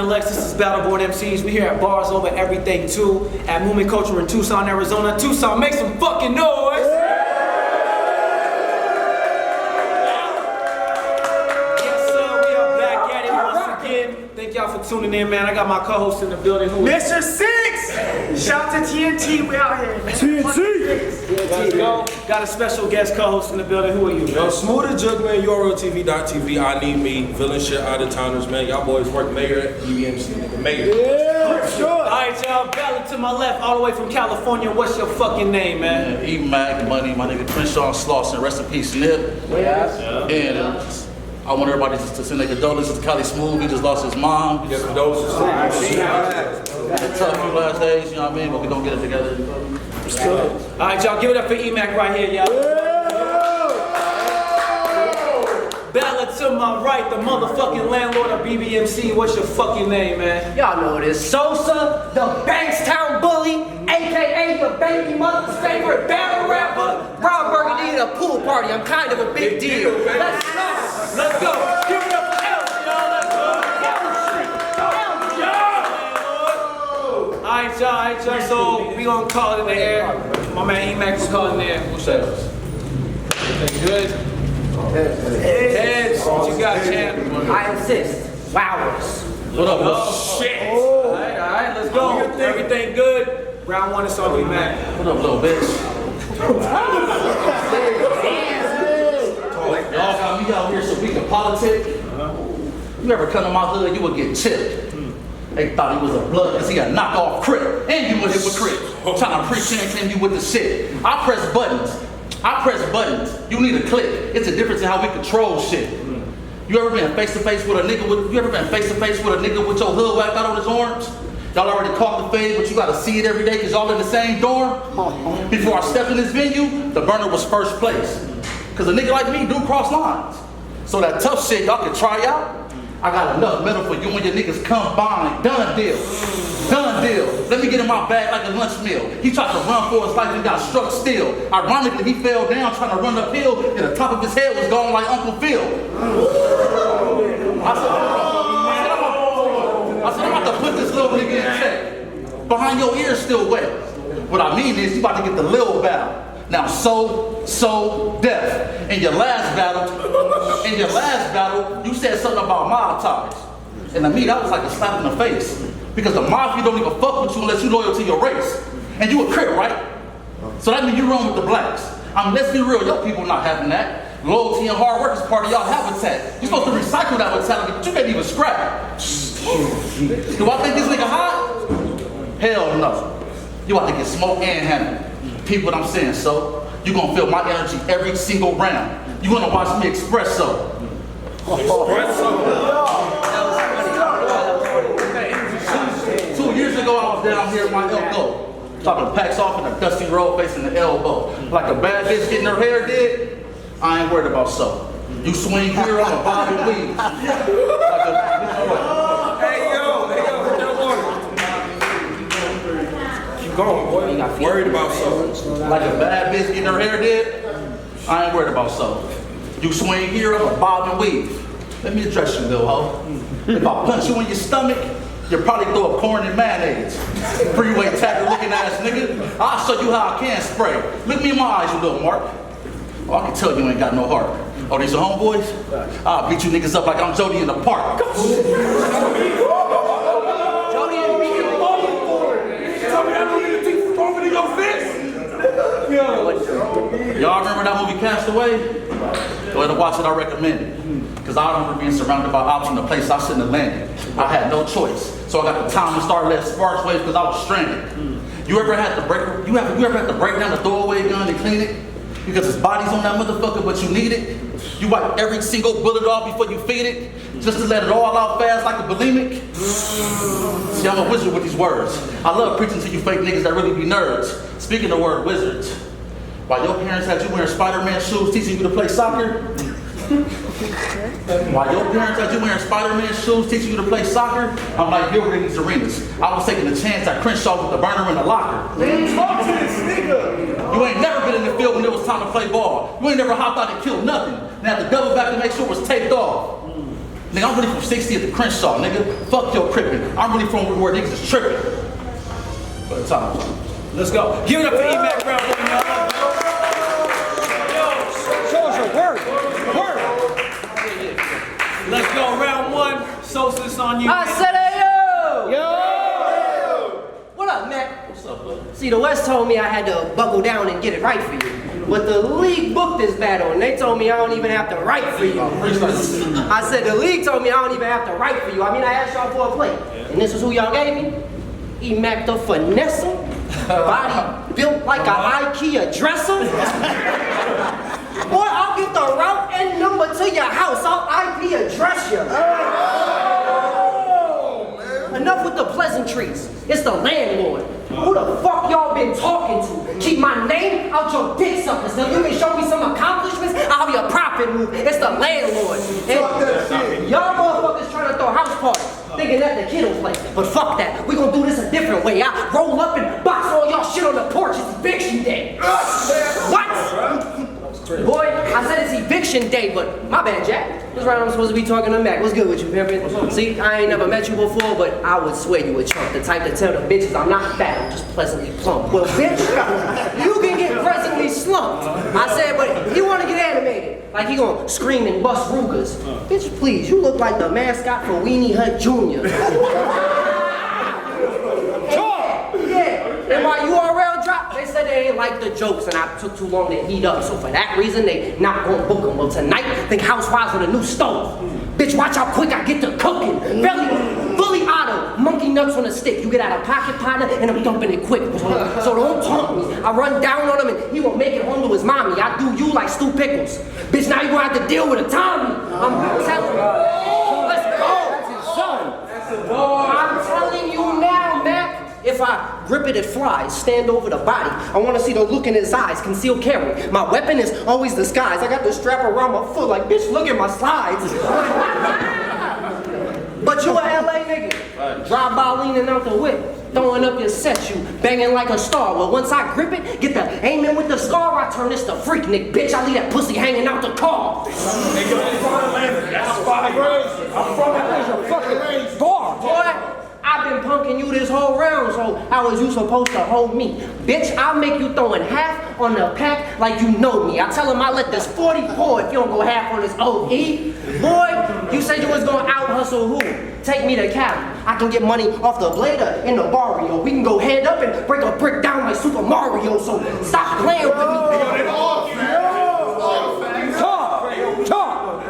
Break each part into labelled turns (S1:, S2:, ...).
S1: Lex, this is BattleBorn MCs. We here at Bars Over Everything 2 at Movement Culture in Tucson, Arizona. Tucson, make some fucking noise! Yes, sir, we are back at it once again. Thank y'all for tuning in, man. I got my co-host in the building. Who is
S2: Mr. Six! Shout to TNT, we out here.
S1: TNT! Let's go. Got a special guest co-host in the building. Who are you?
S3: Yo, Smooth and Jug, man, URLTV.tv, I need me, villain shit, out of towners, man. Y'all boys work mayor at BBMC, nigga, mayor.
S1: Yeah, sure. Alright, y'all, Bella to my left, all the way from California. What's your fucking name, man?
S4: E-Mac, Money, my nigga Crenshaw Slauson, rest in peace, Nip.
S1: Yeah.
S4: And I want everybody to send their condolences to Cali Smooth. He just lost his mom.
S3: Yes, condolences.
S4: It's tough few last days, you know what I mean? But we gonna get it together.
S1: Alright, y'all, give it up for E-Mac right here, y'all. Bella to my right, the motherfucking landlord of BBMC. What's your fucking name, man?
S2: Y'all know it is Sosa, the Bankstown bully, aka the baby mother's favorite battle rapper. Rob Burgundy at a pool party, I'm kind of a big deal. Let's go!
S1: Let's go! Give it up for Elf, y'all. Let's go! Alright, y'all. So we gonna call it in the air. My man E-Mac will call it in the air. Who says? Everything good? Heads. What you got, champ?
S2: I insist. Wowers.
S4: What up,
S1: Oh, shit. Alright, let's go. Everything good? Round one is on E-Mac.
S4: What up, little bitch? Y'all got me out here so we can politic. You ever come to my hood, you would get chipped. They thought he was a blood because he a knockoff Crip. And you was hit with Crip. Trying to pretend you with the shit. I press buttons. You need a click. It's a difference in how we control shit. You ever been face to face with a nigga with your hood whacked out on his arms? Y'all already caught the fade, but you gotta see it every day because y'all in the same dorm? Before I stepped in this venue, the burner was first place. Cause a nigga like me do cross lines. So that tough shit y'all can try out. I got enough metal for you and your niggas combined. Done deal. Done deal. Let me get in my bag like a lunch meal. He tried to run for his life and got struck still. Ironically, he fell down trying to run uphill and the top of his head was gone like Uncle Phil. I said, I'm about to put this little nigga in check. Behind your ears still wet. What I mean is, you about to get the lil battle. Now, so, deaf. In your last battle, you said something about mob ties. And to me, that was like a slap in the face. Because the mafia don't even fuck with you unless you loyal to your race. And you a Crip, right? So that means you run with the blacks. I mean, let's be real, your people not having that. Loyalty and hard work is part of y'all habitat. You're supposed to recycle that mentality, but you can't even scrap. Do I think this nigga hot? Hell no. You about to get smoked and hammered. Peep what I'm saying, so you gonna feel my energy every single round. You gonna watch me espresso. Two years ago, I was down here at my elbow, talking packs off in a dusty road facing the elbow. Like a bad bitch getting her hair did, I ain't worried about so. You swing here on a bob and weave.
S3: Going, boy. Worried about something.
S4: Like a bad bitch getting her hair did, I ain't worried about so. You swing here, I'm a bob and weave. Let me address you, little hoe. If I punch you in your stomach, you'll probably throw up corn and mayonnaise. Freeway tacker looking ass nigga. I'll show you how I can spray. Look me in my eyes, you little Mark. Oh, I can tell you ain't got no heart. Oh, these are homeboys? I'll beat you niggas up like I'm Jody in the park. Y'all remember that movie Castaway? Go ahead and watch it, I recommend it. Because I remember being surrounded by options in a place I shouldn't have landed. I had no choice. So I got the time to start letting sparks wave because I was stranded. You ever had to break down the throwaway gun and clean it? Because his body's on that motherfucker, but you need it? You wipe every single bullet off before you feed it? Just to let it all out fast like a bulimic? See, I'm a wizard with these words. I love preaching to you fake niggas that really be nerds. Speaking the word wizards, while your parents had you wearing Spider-Man shoes teaching you to play soccer, while your parents had you wearing Spider-Man shoes teaching you to play soccer, I'm like Gilbert in these arenas. I was taking a chance at Crenshaw with the burner in the locker.
S2: Talk to this nigga.
S4: You ain't never been in the field when it was time to play ball. You ain't never hopped out and killed nothing. Now the double back to make sure it was taped off. Nigga, I'm really from 60th to Crenshaw, nigga. Fuck your crippin'. I'm really from where niggas is tripping. For the time.
S1: Let's go. Give it up for E-Mac round one, y'all.
S2: Sosa, word.
S1: Let's go. Round one. Sosa, it's on you.
S2: I said, hey, yo. What up, Mac?
S4: What's up, bud?
S2: See, the West told me I had to buckle down and get it right for you. But the league booked this battle, and they told me I don't even have to write for you. I said, the league told me I don't even have to write for you. I mean, I asked y'all for a play. And this is who y'all gave me? E-Mac the Finesse. Body built like an IKEA dresser. Boy, I'll get the route and number to your house. I'll IP address you. Enough with the pleasantries. It's the landlord. Who the fuck y'all been talking to? Keep my name out your dick suckers. Now you can show me some accomplishments, I'll be a profit move. It's the landlord. And y'all motherfuckers trying to throw house parties, thinking that the kid'll play. But fuck that. We gonna do this a different way. I roll up and box all y'all shit on the porch. It's eviction day. What? Boy, I said it's eviction day, but my bad, Jack. This round I'm supposed to be talking to Mac. What's good with you, pimpin'? See, I ain't never met you before, but I would swear you a chump. The type to tell the bitches I'm not fat, I'm just pleasantly plump. Well, bitch, you can get presently slumped. I said, but he wanna get animated. Like he gonna scream and bust Rugers. Bitch, please, you look like the mascot for Weenie Hut Jr. And my URL dropped, they said they ain't like the jokes and I took too long to heat up. So for that reason, they not gonna book them. Well, tonight, think Housewives with a new stove. Bitch, watch how quick I get to cooking. Fully auto, monkey nuts on a stick. You get out of pocket partner and I'm dumping it quick. So don't taunt me. I run down on him and he won't make it home to his mommy. I do you like Stu Pickles. Bitch, now you gonna have to deal with a Tommy. I'm telling you. Let's go. That's his son. I'm telling you now, Mac. If I grip it, it flies. Stand over the body. I want to see the look in his eyes. Concealed carry. My weapon is always disguised. I got the strap around my foot like, bitch, look at my slides. But you a LA nigga. Drive by leaning out the whip. Throwing up your set, you banging like a star. Well, once I grip it, get the aiming with the scar, I turn this to Freaknik. Bitch, I leave that pussy hanging out the car.
S3: That's fire. I'm from a fucking bar.
S2: Boy, I've been punking you this whole round, so how was you supposed to hold me? Bitch, I'll make you throwing half on the pack like you know me. I tell him I let this 40 pour if you don't go half on this OE. Boy, you said you was gonna out hustle who? Take me to Cali. I can get money off the blader in the barrio. We can go head up and break a brick down like Super Mario, so stop playing with me. Talk.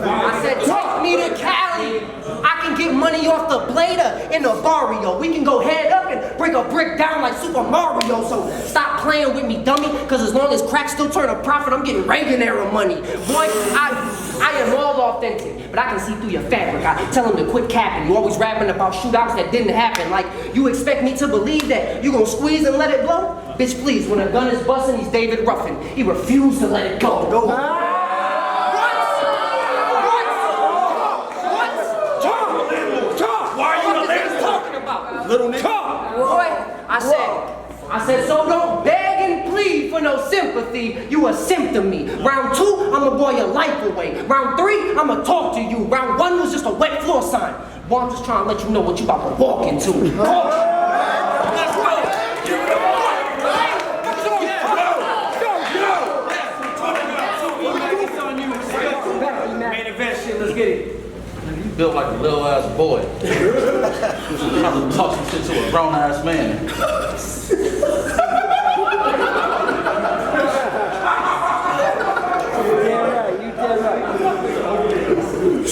S2: I said take me to Cali. I can get money off the blader in the barrio. We can go head up and break a brick down like Super Mario. So stop playing with me, dummy. Cause as long as crack still turn a profit, I'm getting Reagan era money. Boy, I am all authentic, but I can see through your fabric. I tell them to quit capping. You always rapping about shootouts that didn't happen. Like you expect me to believe that you gonna squeeze and let it blow? Bitch, please, when a gun is busting, he's David Ruffin. He refused to let it go.
S3: Little nigga.
S2: Boy, I said, so don't beg and plead for no sympathy. You a symptom me. Round 2, I'ma boil your life away. Round 3, I'ma talk to you. Round 1 was just a wet floor sign. Boy, I'm just trying to let you know what you about to walk into. Let's go. Main event shit, let's get it.
S4: You built like a little ass boy. Trying to talk some shit to a grown ass man.
S2: You dead right.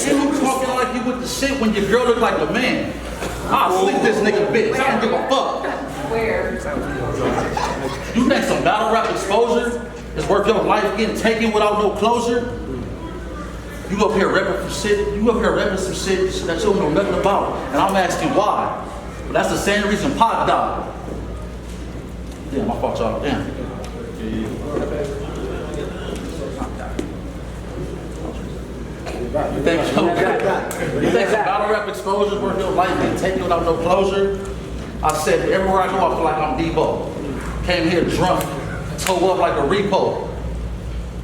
S4: And you talking like you with the shit when your girl look like a man. I'll sleep this nigga bitch. I don't give a fuck.
S5: Where?
S4: You think some battle rap exposure is worth your life getting taken without no closure? You up here repping some shit, some shit that you don't know nothing about. And I'm asking why. But that's the same reason Pac died. Damn, my fault, y'all. Damn. You think some battle rap exposure is worth your life getting taken without no closure? I said everywhere I go, I feel like I'm Debo. Came here drunk, toe up like a repo.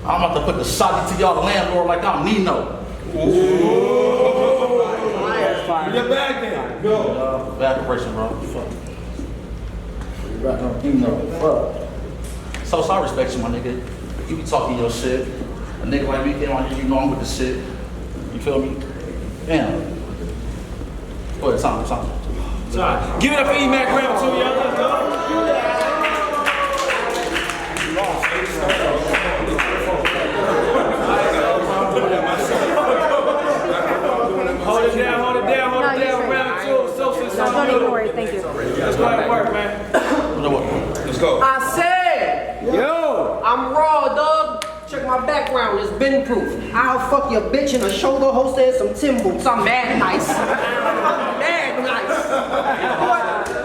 S4: I'm about to put the shotty to y'all landlord like I'm Nino.
S1: Get back there. Go.
S4: Bad operation, bro. Fuck. You know, fuck. So I respect you, my nigga. You be talking your shit. A nigga like me came out here, you know I'm with the shit. You feel me? Damn. Go ahead, time.
S1: Sorry. Give it up for E-Mac round 2, y'all. Let's go. Hold it down. Round 2. Sosa,
S5: No, don't ignore it. Thank you.
S1: let's go ahead and work, man.
S3: Let's go.
S2: I said,
S1: Yo.
S2: I'm raw, dog. Check my background, it's been proof. I'll fuck your bitch in a shoulder holster and some Tim boots. I'm mad nice. Mad nice.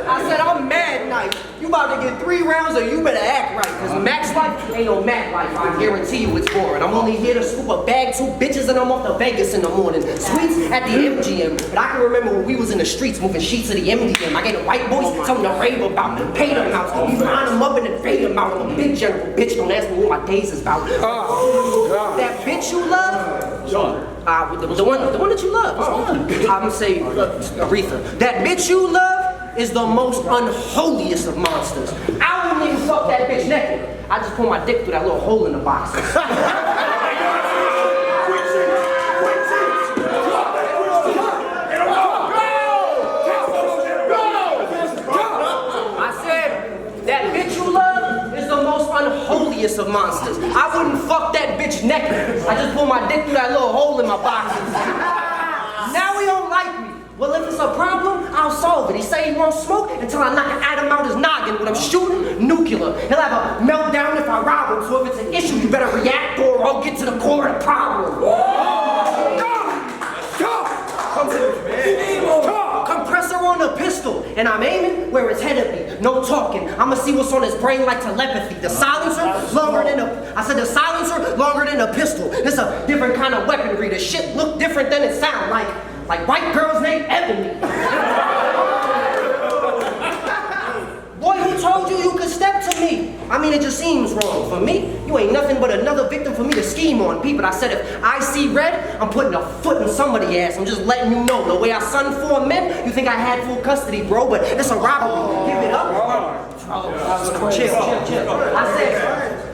S2: I said I'm mad nice. You about to get 3 rounds or you better act right. Cause Max life ain't no Mac life. I guarantee you it's boring. I'm only here to scoop a bag, 2 bitches, and I'm off to Vegas in the morning. Sweets at the MGM. But I can remember when we was in the streets moving sheets of the MDM. I gave the white boys something to rave about. Pay them out. You line them up and then fade them out. I'm a big general. Bitch, don't ask me what my days is about. That bitch you love? The one that you love. I'm gonna say Aretha. That bitch you love is the most unholiest of monsters. I wouldn't even fuck that bitch naked. I just put my dick through that little hole in the box. I said, that bitch you love is the most unholiest of monsters. I wouldn't fuck that bitch naked. I just put my dick through that little hole in my boxes. Now he don't like me. Well, if it's a problem, I'll solve it. He say he won't smoke until I knock an atom out his noggin. When I'm shooting, nuclear. He'll have a meltdown if I rob him. So if it's an issue, you better react or I'll get to the core of the problem. Compressor on the pistol, and I'm aiming where his head'll be. No talking. I'ma see what's on his brain like telepathy. The silencer longer than the silencer longer than a pistol. It's a different kind of weaponry. The shit look different than it sound like white girl's name Ebony. Boy, who told you could step to me? I mean, it just seems wrong. For me, you ain't nothing but another victim for me to scheme on. People, I said if I see red, I'm putting a foot in somebody's ass. I'm just letting you know. The way I son 4 men, you think I had full custody, bro, but it's a robbery. Give it up. Chill.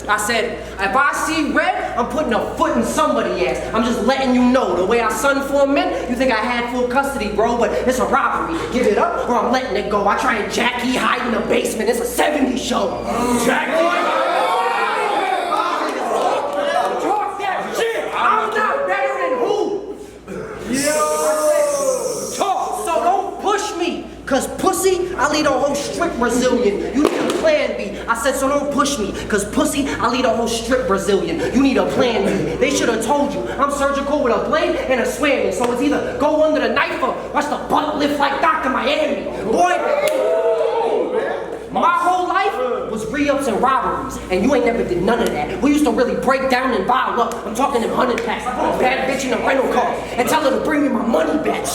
S2: I said, if I see red, I'm putting a foot in somebody's ass. I'm just letting you know. The way I son 4 men, you think I had full custody, bro, but it's a robbery. Give it up or I'm letting it go. I try and Jackie hide in the basement. It's a 70s show. Jackie! Talk that shit! I'm not better than who? Talk, so don't push me. Cause pussy, I lead a whole strip Brazilian. You need a plan B. I said, so don't push me. Cause pussy, I lead a whole strip Brazilian. You need a plan B. They should have told you. I'm surgical with a blade and a swimming. So it's either go under the knife or watch the butt lift like Dr. Miami. Boy, my whole life was re-ups and robberies. And you ain't never did none of that. We used to really break down and buy up. I'm talking them 100 packs. I put a bad bitch in a rental car and tell her to bring me my money back.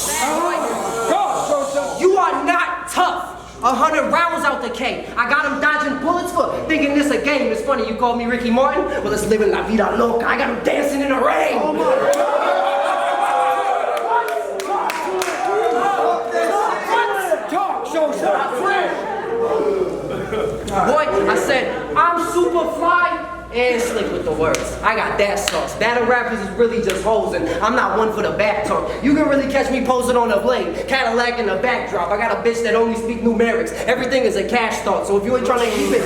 S2: You are not tough. 100 rounds out the K. I got him dodging bullets for thinking this a game. It's funny, you called me Ricky Martin? Well, let's live in la vida loca. I got him dancing in the rain. Oh my God. Talk, Sosa. Boy, I said, I'm super fly and slick with the words. I got that sauce. Battle rappers is really just hoes, and I'm not one for the back talk. You can really catch me posing on a blade, Cadillac in the backdrop. I got a bitch that only speak numerics. Everything is a cash thought, so if you ain't trying to keep it,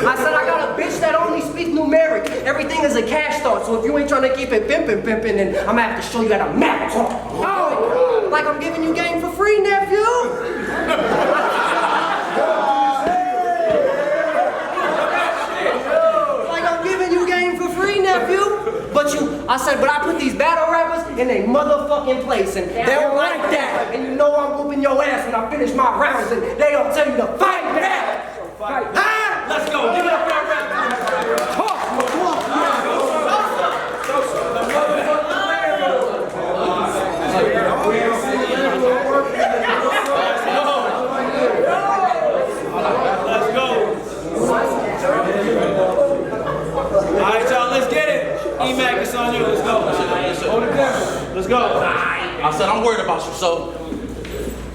S2: I said I got a bitch that only speak numeric. Everything is a cash thought, so if you ain't trying to keep it pimpin', then I'm gonna have to show you how to map talk. Oh, like I'm giving you game for free, nephew. Nephew, but I put these battle rappers in a motherfucking place, and they don't like that. And you know I'm whooping your ass when I finish my rounds, and they don't tell you to fight back. Huh? Let's go. Give it up for that rap. Let's go. All right, y'all, let's get it. E-Mac, it's on you. Let's go. Hold it down.
S1: Let's go.
S4: I said, I'm worried about you, so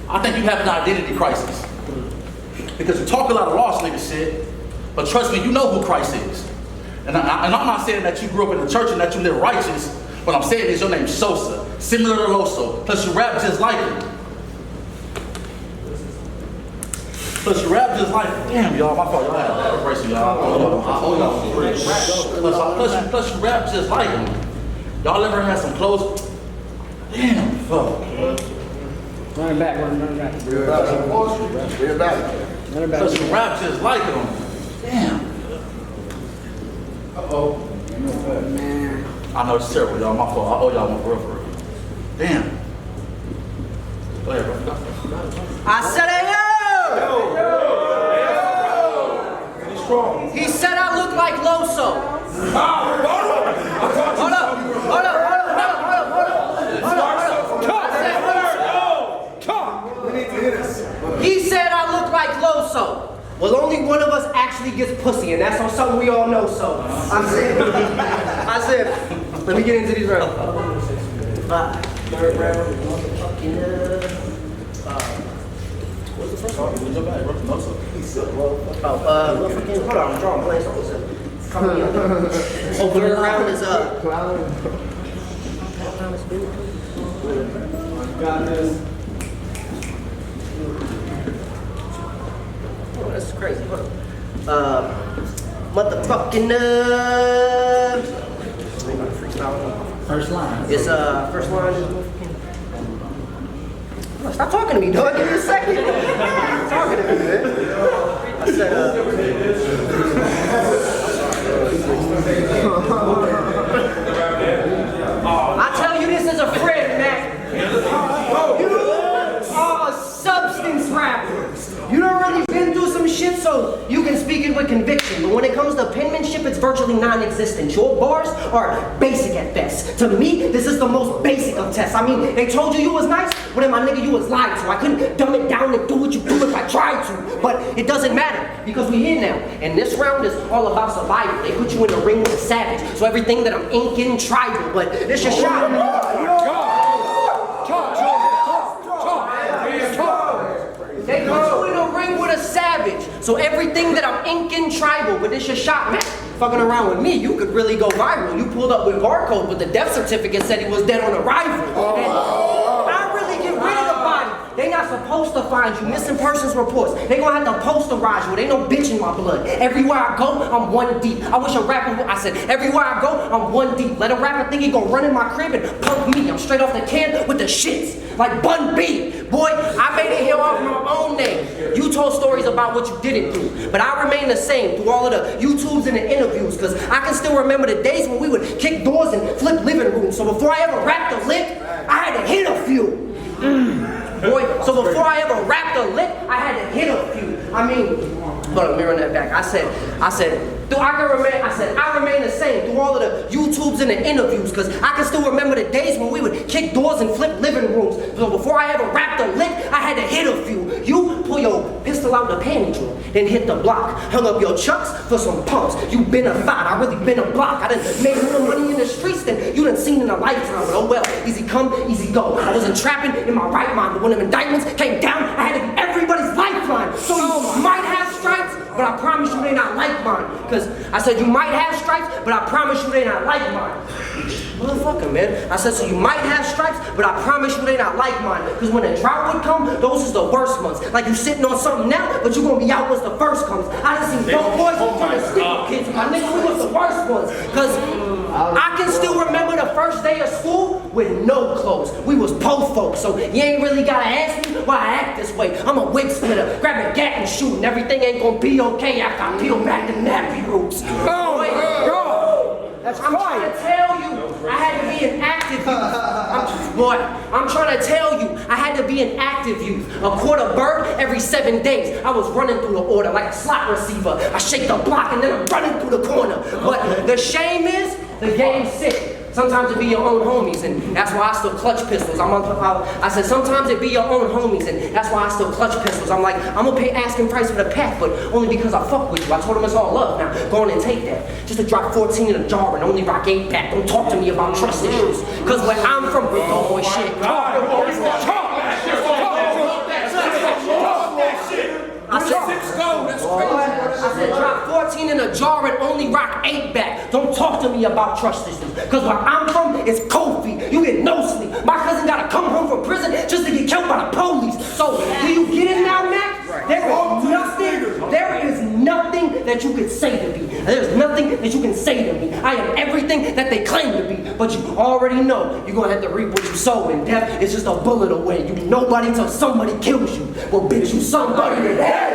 S4: I think you have an identity crisis. Because you talk a lot of lost nigga shit, but trust me, you know who Christ is. And I'm not saying that you grew up in the church and that you live righteous. What I'm saying is your name's Sosa, similar to Loso, plus you rap just like him. Plus you rap just like him. Damn, y'all, my fault, y'all had a brace, y'all. I owe y'all. Plus you rap just like him. Y'all ever had some clothes? Damn, fuck.
S2: Run it back, run it back.
S5: We're back.
S4: Plus you rap just like him. Damn.
S5: Uh-oh. Man.
S4: I know it's terrible, y'all. My fault. I owe y'all one for real. Damn. Go ahead, bro.
S2: I said, hey, yo! He said I look like Loso. Hold up. He said I look like Loso. Well, only one of us actually gets pussy, and that's on something we all know, so. I said, let me get into these rounds. Third round, what's the first one? Hold on, I'm drawing blanks on this. Third round is got this. Oh, that's crazy. Hold on. Motherfucking
S4: First line.
S2: It's first line. Oh, stop talking to me, dog. Give me a second. Stop talking to me, man. I said I tell you this as a friend, Mac. You are a substance rapper. You done really been through some shit, so you can speak it with conviction. But when it comes to penmanship, it's virtually non-existent. Your bars are basic at best. To me, this is the most basic of tests. I mean, they told you was nice, well then my nigga, you was lied to. I couldn't dumb it down and do what you do if I tried to. But it doesn't matter, because we here now. And this round is all about survival. They put you in the ring with a savage. So everything that I'm inking tribal, but this your shot. They put you in a ring with a savage. So everything that I'm inking tribal, but it's your shot, man. Fucking around with me, you could really go viral. You pulled up with barcode, but the death certificate said he was dead on arrival. And I really get rid of the body. They not supposed to find you. Missing persons reports. They gonna have to posterize you. They no bitch in my blood. Everywhere I go, I'm one deep. I wish a rapper would, I said, everywhere I go, I'm one deep. Let a rapper think he gonna run in my crib and punk me. I'm straight off the can with the shits. Like Bun B. Boy, I made it here off my own name. You told stories about what you didn't do. But I remain the same through all of the YouTubes and the interviews. Cause I can still remember the days when we would kick doors and flip living rooms. So before I ever rapped a lick, I had to hit a few. Boy, so before I ever rapped a lick, I had to hit a few. I mean, hold on, let me run that back. I said, I remain the same through all of the YouTubes and the interviews, cause I can still remember the days when we would kick doors and flip living rooms. So before I ever rapped a lick, I had to hit a few. You pull your pistol out the panty drawer, then hit the block. Hung up your chucks for some pumps. You been a thought, I really been a block. I done made more money in the streets than you done seen in a lifetime. But oh well, easy come, easy go. I wasn't trapping in my right mind, but when them indictments came down, I had to be everybody's lifeline. So you might have stripes, but I promise you they not like mine. Cause I said you might have stripes, but I promise you they not like mine. Motherfucker, man. I said, so you might have stripes, but I promise you they not like mine. Cause when the drought would come, those is the worst months. Like you sitting on something now, but you gonna be out once the first comes. I done seen dope boys from the sleeping kids. My nigga, we was the worst ones. Cause I can still remember the first day of school with no clothes. We was po folks, so you ain't really gotta ask me why I act this way. I'm a wig splitter, grab a gat and shoot, and everything ain't gonna be okay after I peel back the nappy roots. I'm trying to tell you, I had to be an active youth. I'm trying to tell you, I had to be an active youth. A quarter bird every 7 days. I was running through the order like a slot receiver. I shake the block and then I'm running through the corner. But the shame is, the game's sick. Sometimes it be your own homies, and that's why I still clutch pistols. I said, sometimes it be your own homies, and that's why I still clutch pistols. I'm like, I'm gonna pay asking price for the pack, but only because I fuck with you. I told him it's all love. Now, go on and take that. Just to drop 14 in a jar and only rock 8 back. Don't talk to me about trust issues. Cause where I'm from, oh boy, shit. I said drop 14 in a jar and only rock 8 back. Don't talk to me about trust issues. Cause where I'm from is Kofi. You get no sleep. My cousin gotta come home from prison just to get killed by the police. So do you get it now, Mac? There is nothing that you could say to me. There's nothing that you can say to me. I am everything that they claim to be. But you already know you're gonna have to reap what you sow, and death is just a bullet away. You nobody till somebody kills you. Well, bitch, you somebody today.